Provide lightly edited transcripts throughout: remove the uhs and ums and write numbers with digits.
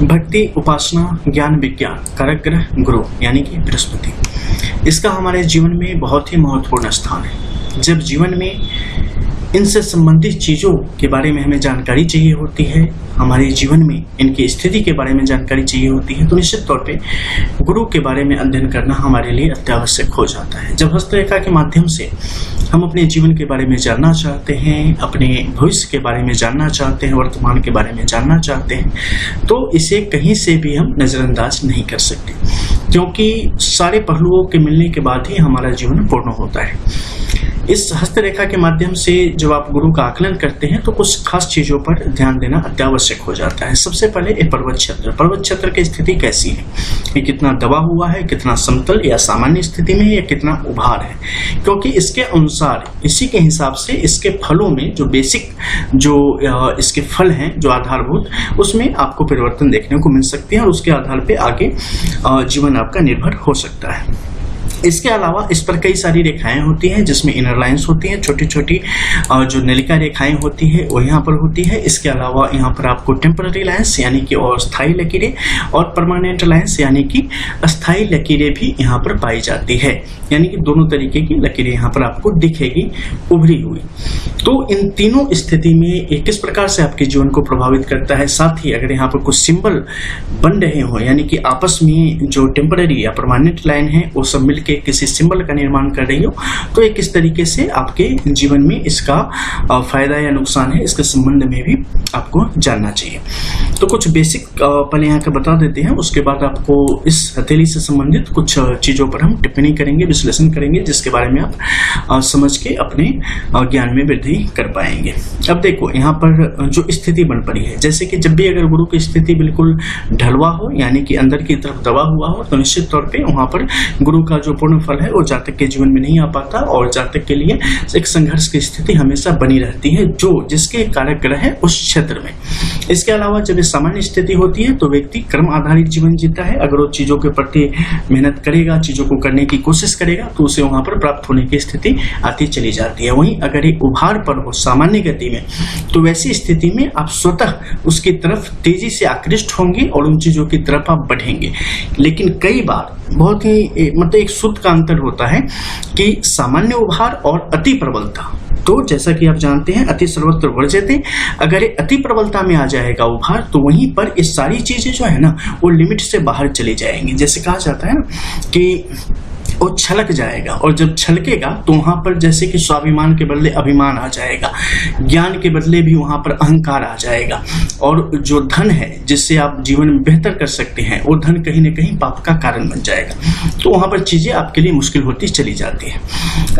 भक्ति, उपासना, ज्ञान, विज्ञान, कारक ग्रह गुरु यानी कि बृहस्पति, इसका हमारे जीवन में बहुत ही महत्वपूर्ण स्थान है। जब जीवन में इनसे संबंधित चीज़ों के बारे में हमें जानकारी चाहिए होती है, हमारे जीवन में इनकी स्थिति के बारे में जानकारी चाहिए होती है, तो निश्चित तौर पे गुरु के बारे में अध्ययन करना हमारे लिए अत्यावश्यक हो जाता है। जब हस्तरेखा के माध्यम से हम अपने जीवन के बारे में जानना चाहते हैं, अपने भविष्य के बारे में जानना चाहते हैं, वर्तमान के बारे में जानना चाहते हैं, तो इसे कहीं से भी हम नज़रअंदाज नहीं कर सकते, क्योंकि सारे पहलुओं के मिलने के बाद ही हमारा जीवन पूर्ण होता है। इस हस्तरेखा के माध्यम से जब आप गुरु का आकलन करते हैं तो कुछ खास चीजों पर ध्यान देना अत्यावश्यक हो जाता है। सबसे पहले ये पर्वत क्षेत्र की स्थिति कैसी है, ये कितना दबा हुआ है, कितना समतल या सामान्य स्थिति में है, या कितना उभार है, क्योंकि इसके अनुसार, इसी के हिसाब से इसके फलों में जो बेसिक जो इसके फल हैं, जो आधारभूत, उसमें आपको परिवर्तन देखने को मिल सकते हैं और उसके आधार पर आगे जीवन आपका निर्भर हो सकता है। इसके अलावा इस पर कई सारी रेखाएं होती हैं, जिसमें इनर लाइंस होती हैं, छोटी छोटी जो नलिका रेखाएं होती है वो यहाँ पर होती है। इसके अलावा यहाँ पर आपको टेम्पररी लाइंस यानी कि और स्थायी लकीरें और परमानेंट लाइंस यानी कि अस्थायी लकीरें भी यहाँ पर पाई जाती है, यानी कि दोनों तरीके की लकीरें यहाँ पर आपको दिखेगी उभरी हुई। तो इन तीनों स्थिति में ये किस प्रकार से आपके जीवन को प्रभावित करता है, साथ ही अगर यहाँ पर कुछ सिंबल बन रहे हो, यानी कि आपस में जो टेम्पररी या परमानेंट लाइन है वो सब मिलकर किसी सिंबल का निर्माण कर रही हो, तो ये किस तरीके से आपके जीवन में इसका फायदा या नुकसान है, इसके संबंध में भी आपको जानना चाहिए। तो कुछ बेसिक पहले यहाँ का बता देते हैं, उसके बाद आपको इस हथेली से संबंधित कुछ चीजों पर हम टिप्पणी करेंगे, विश्लेषण करेंगे, जिसके बारे में आप समझ के अपने ज्ञान में वृद्धि कर पाएंगे। अब देखो यहाँ पर जो स्थिति बन पड़ी है, जैसे कि जब भी अगर गुरु की स्थिति बिल्कुल ढलवा हो, यानी कि अंदर की तरफ दबा हुआ हो, तो निश्चित तौर पे वहां पर गुरु का जो पूर्ण फल है वो जातक के जीवन में नहीं आ पाता और जातक के लिए एक संघर्ष की स्थिति हमेशा बनी रहती है, जो जिसके कारक ग्रह है उस क्षेत्र में। इसके अलावा जब सामान्य स्थिति होती है तो व्यक्ति कर्म आधारित जीवन जीता है। अगर वो चीजों के प्रति मेहनत करेगा, चीजों को करने की कोशिश करेगा, तो उसे वहां पर प्राप्त होने की स्थिति आती चली जाती है। वहीं अगर एक उभार पर हो सामान्य गति में, तो वैसी स्थिति में आप स्वतः उसकी तरफ तेजी से आकृष्ट होंगे और उन चीजों की तरफ आप बढ़ेंगे। लेकिन कई बार बहुत ही मतलब एक शुद्ध का अंतर होता है कि सामान्य उभार और अति प्रबलता। तो जैसा कि आप जानते हैं, अति सर्वत्र वर्ज्यते, अगर ये अति प्रबलता में आ जाएगा उभार, तो वहीं पर ये सारी चीजें जो है ना वो लिमिट से बाहर चली जाएंगी। जैसे कहा जाता है ना कि वो छलक जाएगा, और जब छलकेगा तो वहां पर जैसे कि स्वाभिमान के बदले अभिमान आ जाएगा, ज्ञान के बदले भी वहां पर अहंकार आ जाएगा, और जो धन है जिससे आप जीवन में बेहतर कर सकते हैं, वो धन कहीं ना कहीं पाप का कारण बन जाएगा। तो वहां पर चीजें आपके लिए मुश्किल होती चली जाती है।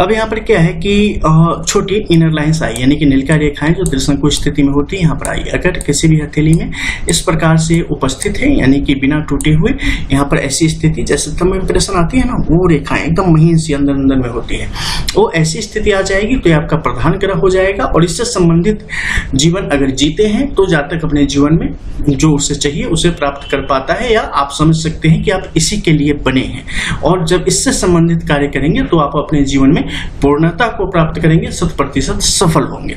अब यहाँ पर क्या है कि छोटी इनर लाइंस आई, यानी कि नलिका रेखाएं जो त्रिशंकु स्थिति में होती है यहाँ पर आई। अगर किसी भी हथेली में इस प्रकार से उपस्थित है, यानी कि बिना टूटे हुए यहाँ पर ऐसी स्थिति जैसे थंब इंप्रेशन आती है ना, वो रेखाएं एकदम महीन सी अंदर अंदर में होती है, वो ऐसी स्थिति आ जाएगी तो ये आपका प्रधान ग्रह हो जाएगा। और इससे संबंधित जीवन अगर जीते हैं तो जातक अपने जीवन में जो उसे चाहिए उसे प्राप्त कर पाता है, या आप समझ सकते हैं कि आप इसी के लिए बने हैं। और जब इससे संबंधित कार्य करेंगे तो आप अपने जीवन में पूर्णता को प्राप्त करेंगे, 100% सफल होंगे।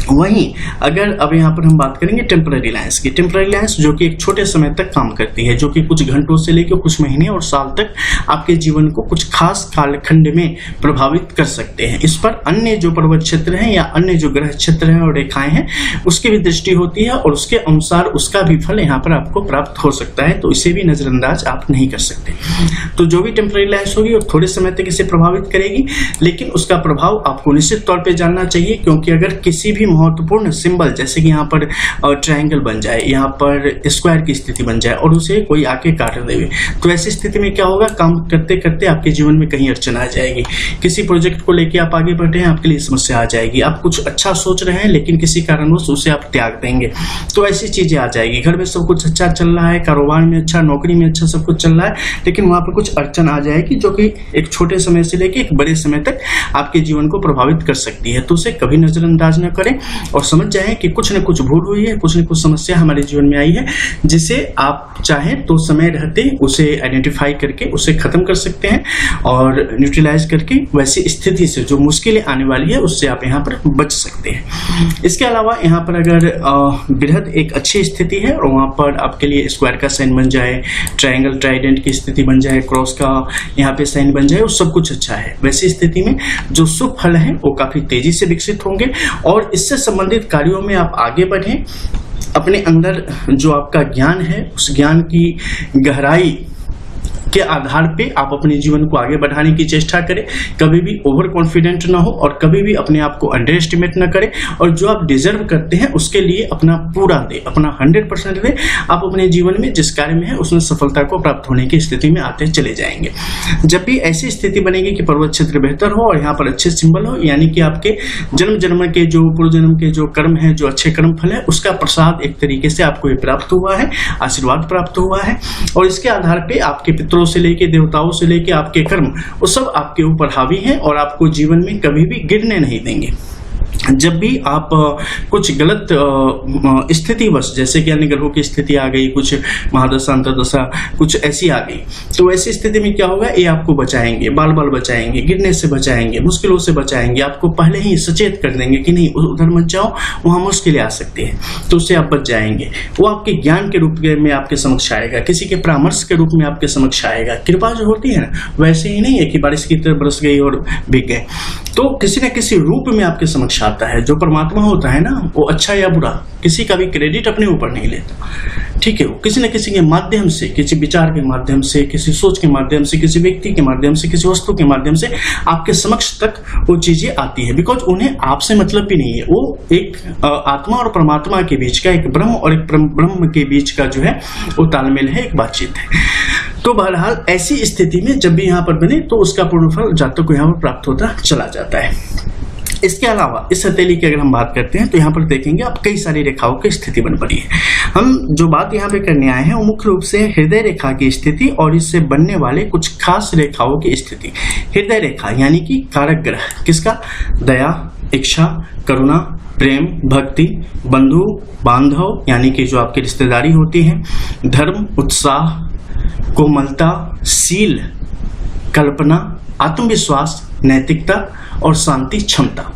वहीं अगर अब यहाँ पर हम बात करेंगे टेम्पररी लाइंस की, टेम्पररी लाइंस जो कि एक छोटे समय तक काम करती है, जो कि कुछ घंटों से लेकर कुछ महीने और साल तक आपके जीवन को कुछ खास कालखंड में प्रभावित कर सकते हैं। इस पर अन्य जो पर्वत क्षेत्र हैं या अन्य जो ग्रह क्षेत्र हैं और रेखाएं हैं उसकी भी दृष्टि होती है, और उसके अनुसार उसका भी फल यहाँ पर आपको प्राप्त हो सकता है, तो इसे भी नजरअंदाज आप नहीं कर सकते। तो जो भी टेम्पररी लाइंस होगी और थोड़े समय तक इसे प्रभावित करेगी, लेकिन उसका प्रभाव आपको निश्चित तौर पर जानना चाहिए, क्योंकि अगर किसी भी महत्वपूर्ण सिंबल जैसे कि यहाँ पर ट्रायंगल बन जाए, यहाँ पर स्क्वायर की स्थिति बन जाए और उसे कोई आके काट देवे, तो ऐसी स्थिति में क्या होगा, काम करते करते आपके जीवन में कहीं अड़चन आ जाएगी। किसी प्रोजेक्ट को लेके आप आगे बढ़ रहे हैं, आपके लिए समस्या आ जाएगी। आप कुछ अच्छा सोच रहे हैं लेकिन किसी कारणवश उसे आप त्याग देंगे, तो ऐसी चीजें आ जाएगी। घर में सब कुछ अच्छा चल रहा है, कारोबार में अच्छा, नौकरी में अच्छा, सब कुछ चल रहा है, लेकिन वहां पर कुछ अड़चन आ जाएगी जो कि एक छोटे समय से लेके एक बड़े समय तक आपके जीवन को प्रभावित कर सकती है। तो उसे कभी नजरअंदाज न करें, और समझ जाएं कि कुछ न कुछ भूल हुई है, कुछ न कुछ समस्या हमारे जीवन में आई है, जिसे आप चाहें तो समय रहते उसे आइडेंटिफाई करके उसे खत्म कर सकते हैं और न्यूट्रलाइज करके वैसी स्थिति से जो मुश्किलें आने वाली है उससे आप यहाँ पर बच सकते हैं। इसके अलावा यहाँ पर अगर बृहद एक अच्छी स्थिति है और वहाँ पर आपके लिए स्क्वायर का साइन बन जाए, ट्रायंगल ट्राइडेंट की स्थिति बन जाए, क्रॉस का यहाँ पे साइन बन जाए, वो सब कुछ अच्छा है। वैसी स्थिति में जो शुभ फल है वो काफी तेजी से विकसित होंगे और इससे संबंधित कार्यों में आप आगे बढ़ें। अपने अंदर जो आपका ज्ञान है उस ज्ञान की गहराई के आधार पे आप अपने जीवन को आगे बढ़ाने की चेष्टा करें। कभी भी ओवर कॉन्फिडेंट ना हो और कभी भी अपने आप को अंडर एस्टिमेट ना करें और जो आप डिजर्व करते हैं उसके लिए अपना पूरा दे, अपना 100% दे। आप अपने जीवन में जिस कार्य में है उसमें सफलता को प्राप्त होने की स्थिति में आते चले जाएंगे। जब भी ऐसी स्थिति बनेगी कि पर्वत क्षेत्र बेहतर हो और यहाँ पर अच्छे सिंबल हो, यानी कि आपके जन्म के जो पूर्व जन्म के जो कर्म है, जो अच्छे कर्म फल है, उसका प्रसाद एक तरीके से आपको ये प्राप्त हुआ है, आशीर्वाद प्राप्त हुआ है और इसके आधार पर आपके पितरों से लेके देवताओं से लेके आपके कर्म वो सब आपके ऊपर हावी हैं और आपको जीवन में कभी भी गिरने नहीं देंगे। जब भी आप कुछ गलत स्थिति बस, जैसे कि अन्य ग्रहों की स्थिति आ गई, कुछ महादशा अंतर्दशा कुछ ऐसी आ गई, तो ऐसी स्थिति में क्या होगा, ये आपको बचाएंगे, बाल बाल बचाएंगे, गिरने से बचाएंगे, मुश्किलों से बचाएंगे, आपको पहले ही सचेत कर देंगे कि नहीं उधर मत जाओ, वहां मुश्किलें आ सकती है, तो उससे आप बच जाएंगे। वो आपके ज्ञान के रूप में आपके समक्ष आएगा, किसी के परामर्श के रूप में आपके समक्ष आएगा। कृपा जो होती है ना, वैसे ही नहीं है कि बारिश की तरह बरस गई और भीग गए, तो किसी न किसी रूप में आपके समक्ष आता है। जो परमात्मा होता है ना, वो अच्छा या बुरा किसी का भी क्रेडिट अपने ऊपर नहीं लेता, ठीक है। वो किसी न किसी के माध्यम से, किसी विचार के माध्यम से, किसी सोच के माध्यम से, किसी व्यक्ति के माध्यम से, किसी वस्तु के माध्यम से आपके समक्ष तक वो चीजें आती है, बिकॉज उन्हें आपसे मतलब भी नहीं है। वो एक आत्मा और परमात्मा के बीच का, एक ब्रह्म और एक ब्रह्म के बीच का जो है वो तालमेल है, एक बातचीत है। तो बहरहाल ऐसी स्थिति में जब भी यहाँ पर बने तो उसका पूर्ण फल जातक को यहाँ पर प्राप्त होता चला जाता है। इसके अलावा इस हथेली की अगर हम बात करते हैं तो यहाँ पर देखेंगे आप कई सारी रेखाओं की स्थिति बन पड़ी है। हम जो बात यहाँ पे करने आए हैं वो मुख्य रूप से हृदय रेखा की स्थिति और इससे बनने वाले कुछ खास रेखाओं की स्थिति। हृदय रेखा यानी कि कारक ग्रह किसका, दया, इच्छा, करुणा, प्रेम, भक्ति, बंधु बांधव यानी कि जो आपकी रिश्तेदारी होती है, धर्म, उत्साह, कोमलता, शील, कल्पना, आत्मविश्वास, नैतिकता और शांति क्षमता,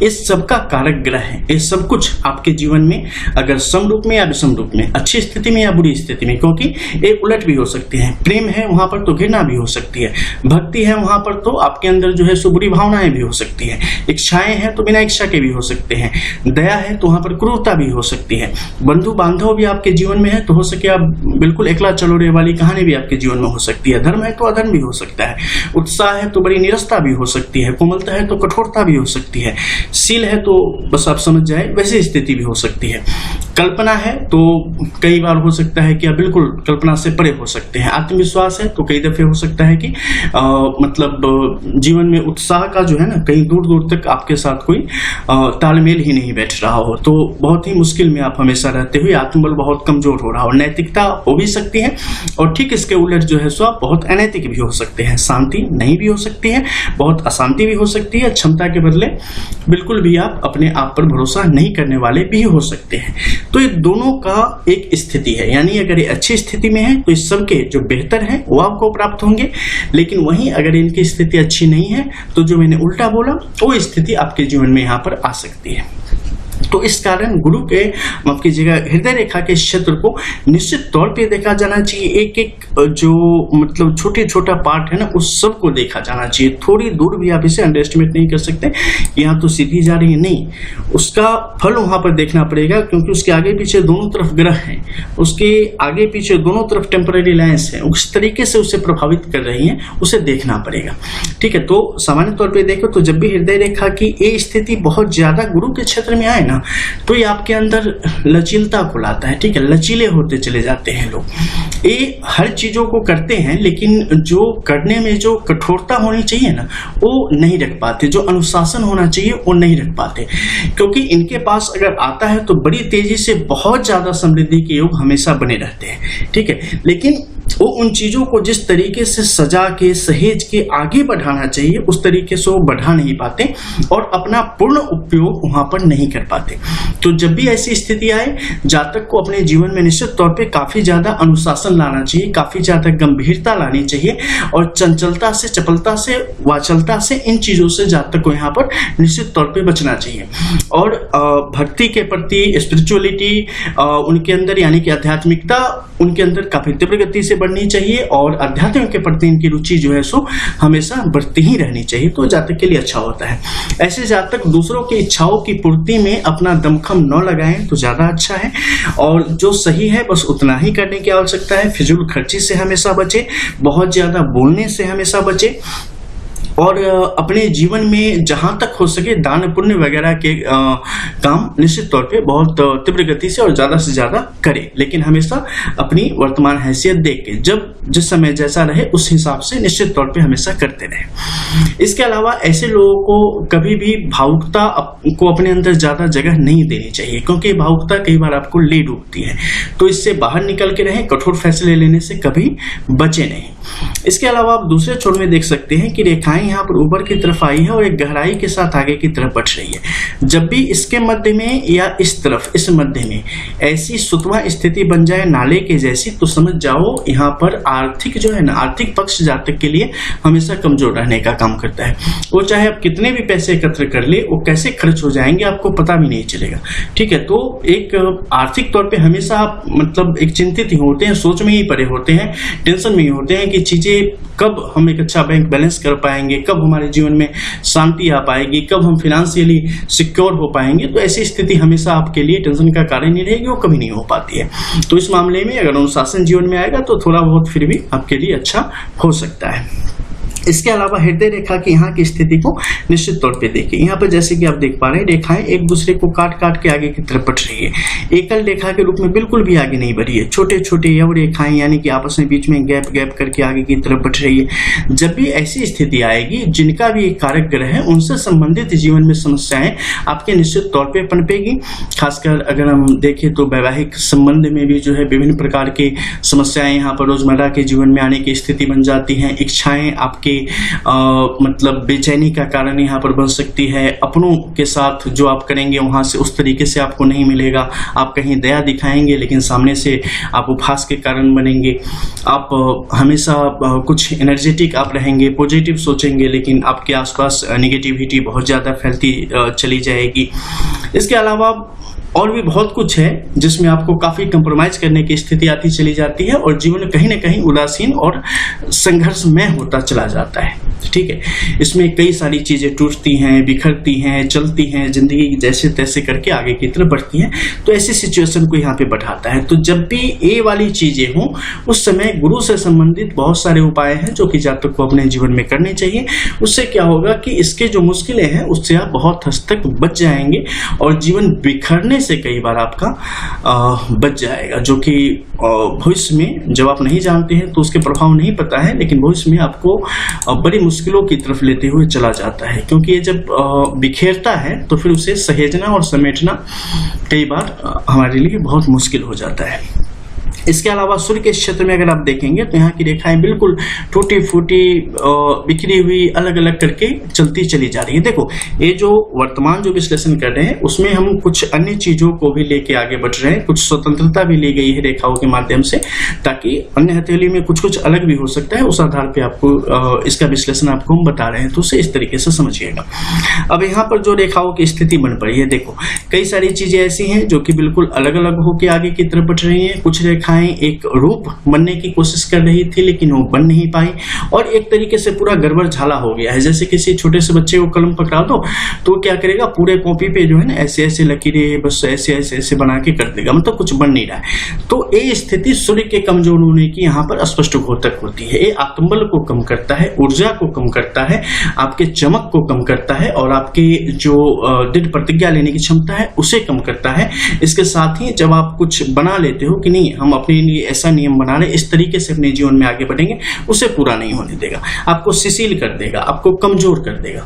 इस सब का कारक ग्रह है। ये सब कुछ आपके जीवन में अगर सम रूप में या विषम रूप में, अच्छी स्थिति में या बुरी स्थिति में, क्योंकि ये उलट भी हो सकती है। प्रेम है वहां पर तो घृणा भी हो सकती है, भक्ति है वहां पर तो आपके अंदर जो है सो बुरी भावनाएं भी हो सकती है, इच्छाएं हैं तो बिना इच्छा के भी हो सकते हैं, दया है तो वहां पर क्रूरता भी हो सकती है, बंधु बांधव भी आपके जीवन में है तो हो सके आप बिल्कुल एकला चलोरे वाली कहानी भी आपके जीवन में हो सकती है, धर्म है तो अधर्म भी हो सकता है, उत्साह है तो बड़ी निरस्ता भी हो सकती है, कोमलता है तो कठोरता भी हो सकती है, शील है तो बस आप समझ जाए वैसी स्थिति भी हो सकती है, कल्पना है तो कई बार हो सकता है कि आप बिल्कुल कल्पना से परे हो सकते हैं, आत्मविश्वास है तो कई दफे हो सकता है कि मतलब जीवन में उत्साह का जो है ना कहीं दूर दूर तक आपके साथ कोई तालमेल ही नहीं बैठ रहा हो, तो बहुत ही मुश्किल में आप हमेशा रहते हुए आत्मबल बहुत कमजोर हो रहा हो, नैतिकता हो भी सकती है और ठीक इसके उलट जो है सो आप बहुत अनैतिक भी हो सकते हैं, शांति नहीं भी हो सकती है, बहुत अशांति भी हो सकती है, क्षमता के बदले बिल्कुल भी आप अपने आप पर भरोसा नहीं करने वाले भी हो सकते हैं। तो ये दोनों का एक स्थिति है, यानी अगर ये अच्छी स्थिति में है तो इस सब के जो बेहतर है वो आपको प्राप्त होंगे, लेकिन वहीं अगर इनकी स्थिति अच्छी नहीं है तो जो मैंने उल्टा बोला वो स्थिति आपके जीवन में यहाँ पर आ सकती है। तो इस कारण गुरु के माफ कीजिएगा हृदय रेखा के क्षेत्र को निश्चित तौर पे देखा जाना चाहिए, एक एक जो मतलब छोटे छोटा पार्ट है ना उस सब को देखा जाना चाहिए, थोड़ी दूर भी आप इसे अंडर एस्टिमेट नहीं कर सकते, यहाँ तो सीधी जा रही है नहीं, उसका फल वहां पर देखना पड़ेगा क्योंकि उसके आगे पीछे दोनों तरफ ग्रह हैं, उसके आगे पीछे दोनों तरफ टेम्पररी लाइन्स है, उस तरीके से उसे प्रभावित कर रही है, उसे देखना पड़ेगा, ठीक है। तो सामान्य तौर पर देखो तो जब भी हृदय रेखा की ये स्थिति बहुत ज्यादा गुरु के क्षेत्र में आए ना तो ये आपके अंदर लचीलता को लाता है, ठीक है, लचीले होते चले जाते हैं लोग, ये हर चीजों को करते हैं लेकिन जो करने में जो कठोरता होनी चाहिए ना वो नहीं रख पाते, जो अनुशासन होना चाहिए वो नहीं रख पाते, क्योंकि इनके पास अगर आता है तो बड़ी तेजी से बहुत ज्यादा समृद्धि के योग हमेशा बने रहते हैं, ठीक है, लेकिन वो उन चीजों को जिस तरीके से सजा के सहेज के आगे बढ़ाना चाहिए उस तरीके से वो बढ़ा नहीं पाते और अपना पूर्ण उपयोग वहां पर नहीं कर पाते। तो जब भी ऐसी स्थिति आए, जातक को अपने जीवन में निश्चित तौर पे काफी ज्यादा अनुशासन लाना चाहिए, काफी ज्यादा गंभीरता लानी चाहिए और चंचलता से, चपलता से, वाचलता से, इन चीजों से जातक को यहाँ पर निश्चित तौर पे बचना चाहिए। और भक्ति के प्रति, स्पिरिचुअलिटी उनके अंदर यानी कि आध्यात्मिकता उनके अंदर काफी तीव्र गति से बढ़नी चाहिए और अध्यात्म के प्रति इनकी रुचि जो है सो हमेशा बढ़ती ही रहनी चाहिए, तो जातक के लिए अच्छा होता है। ऐसे जातक दूसरों की इच्छाओं की पूर्ति में अपना दमखम न लगाएं तो ज्यादा अच्छा है और जो सही है बस उतना ही करने की आवश्यकता है। फिजूल खर्ची से हमेशा बचे, बहुत ज्यादा बोलने से हमेशा बचे और अपने जीवन में जहां तक हो सके दान पुण्य वगैरह के काम निश्चित तौर पे बहुत तीव्र गति से और ज्यादा से ज्यादा करें, लेकिन हमेशा अपनी वर्तमान हैसियत देख के जब जिस समय जैसा रहे उस हिसाब से निश्चित तौर पे हमेशा करते रहे। इसके अलावा ऐसे लोगों को कभी भी भावुकता को अपने अंदर ज्यादा जगह नहीं देनी चाहिए, क्योंकि भावुकता कई बार आपको ले डूबती है, तो इससे बाहर निकल के रहें, कठोर फैसले लेने से कभी बचे नहीं। इसके अलावा आप दूसरे छोर में देख सकते हैं कि रेखाएं यहाँ पर ऊपर की तरफ आई है और एक गहराई के साथ आगे की तरफ बढ़ रही है। जब भी इसके मध्य में या इस तरफ, इस मध्य में ऐसी सुतवा स्थिति बन जाए नाले के जैसी, तो समझ जाओ यहाँ पर आर्थिक जो है ना, आर्थिक पक्ष जातक के लिए हमेशा कमजोर रहने का काम करता है। वो चाहे आप कितने भी पैसे एकत्र कर ले, वो कैसे खर्च हो जाएंगे आपको पता भी नहीं चलेगा। ठीक है, तो एक आर्थिक तौर पे हमेशा आप मतलब एक चिंतित ही होते हैं, सोच में ही पड़े होते हैं, टेंशन में ही होते हैं कि चीजें कब हम एक अच्छा बैंक बैलेंस कर पाएंगे, कब हमारे जीवन में शांति आ पाएगी, कब हम फाइनेंशियली सिक्योर हो पाएंगे। तो ऐसी स्थिति हमेशा आपके लिए टेंशन का कारण नहीं रहेगी, वो कभी नहीं हो पाती है। तो इस मामले में अगर अनुशासन जीवन में आएगा तो थोड़ा बहुत फिर भी आपके लिए अच्छा हो सकता है। इसके अलावा हृदय रेखा की यहाँ की स्थिति को निश्चित तौर पे देखिए। यहाँ पर जैसे कि आप देख पा रहे हैं, रेखाएं एक दूसरे को काट काट के आगे की तरफ बढ़ रही है, एकल रेखा के रूप में बिल्कुल भी आगे नहीं बढ़ी है। छोटे छोटे यव रेखाएं यानी कि आपस में बीच में गैप गैप करके आगे की तरफ बढ़ रही है। जब भी ऐसी स्थिति आएगी, जिनका भी एक कारक ग्रह है उनसे संबंधित जीवन में समस्याएं आपके निश्चित तौर पर पनपेगी। खासकर अगर हम देखें तो वैवाहिक संबंध में भी जो है विभिन्न प्रकार की समस्याएं यहाँ पर रोजमर्रा के जीवन में आने की स्थिति बन जाती हैं। इच्छाएं आपके मतलब बेचैनी का कारण यहाँ पर बन सकती है। अपनों के साथ जो आप करेंगे वहां से उस तरीके से आपको नहीं मिलेगा। आप कहीं दया दिखाएंगे लेकिन सामने से आप उपहास के कारण बनेंगे। आप हमेशा कुछ एनर्जेटिक आप रहेंगे, पॉजिटिव सोचेंगे, लेकिन आपके आसपास नेगेटिविटी बहुत ज्यादा फैलती चली जाएगी। इसके अलावा और भी बहुत कुछ है जिसमें आपको काफी कंप्रोमाइज करने की स्थिति आती चली जाती है और जीवन कहीं ना कहीं उदासीन और संघर्षमय होता चला जाता है। ठीक है, इसमें कई सारी चीजें टूटती हैं, बिखरती हैं, चलती हैं, जिंदगी जैसे तैसे करके आगे की तरफ बढ़ती है। तो ऐसी सिचुएशन को यहाँ पे बढ़ाता है। तो जब भी ये वाली चीजें हों उस समय गुरु से संबंधित बहुत सारे उपाय हैं जो कि जातक को अपने जीवन में करने चाहिए। उससे क्या होगा कि इसके जो मुश्किलें हैं उससे आप बहुत हद तक बच जाएंगे और जीवन बिखरने से कई बार आपका बच जाएगा, जो कि भविष्य में जब आप नहीं जानते हैं तो उसके प्रभाव नहीं पता है, लेकिन भविष्य में आपको बड़ी मुश्किलों की तरफ लेते हुए चला जाता है। क्योंकि ये जब बिखेरता है तो फिर उसे सहेजना और समेटना कई बार हमारे लिए बहुत मुश्किल हो जाता है। इसके अलावा सूर्य के क्षेत्र में अगर आप देखेंगे तो यहाँ की रेखाएं बिल्कुल टूटी फूटी बिखरी हुई अलग अलग करके चलती चली जा रही है। देखो, ये जो वर्तमान जो विश्लेषण कर रहे हैं उसमें हम कुछ अन्य चीजों को भी लेके आगे बढ़ रहे हैं, कुछ स्वतंत्रता भी ली गई है रेखाओं के माध्यम से, ताकि अन्य हथेली में कुछ कुछ अलग भी हो सकता है। उस आधार पे आपको इसका विश्लेषण आपको हम बता रहे हैं, तो उसे इस तरीके से समझिएगा। अब यहाँ पर जो रेखाओं की स्थिति बन पड़ी है, देखो कई सारी चीजें ऐसी हैं जो कि बिल्कुल अलग अलग होकर आगे की तरफ बढ़ रही है। कुछ रेखाएं एक रूप बनने की कोशिश कर रही थी लेकिन वो बन नहीं पाई और एक तरीके से पूरा गड़बड़ झाला हो गया है। जैसे किसी छोटे से बच्चे को कलम पकड़ा दो तो क्या करेगा, पूरे कॉपी पे जो है ना ऐसे ऐसे लकीरें बस ऐसे ऐसे ऐसे बना के कर देगा, मतलब कुछ बन नहीं रहा है। तो ये स्थिति सूर्य के कमजोर होने की यहाँ पर स्पष्ट घोतक होती है। ये आत्मबल को कम करता है, ऊर्जा को कम करता है, आपके चमक को कम करता है और आपके जो दृढ़ प्रतिज्ञा लेने की क्षमता है उसे कम करता है। इसके साथ ही जब आप कुछ बना लेते हो कि नहीं हम अपने लिए ऐसा नियम बना रहे, इस तरीके से अपने जीवन में आगे बढ़ेंगे, उसे पूरा नहीं होने देगा, आपको शिथिल कर देगा, आपको कमजोर कर देगा।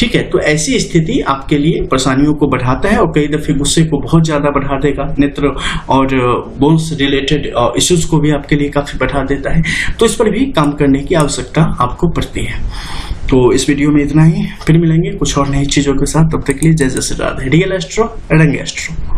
ठीक है, तो ऐसी स्थिति आपके लिए परेशानियों को बढ़ाता है और कई दफे गुस्से को बहुत ज्यादा बढ़ा देगा। नेत्र और बोन्स रिलेटेड इश्यूज को भी आपके लिए काफी बढ़ा देता है, तो इस पर भी काम करने की आवश्यकता आपको पड़ती है। तो इस वीडियो में इतना ही, फिर मिलेंगे कुछ और नई चीजों के साथ। तब तक के लिए जय जय श्री राधे। रियल एस्ट्रो रंग एस्ट्रो।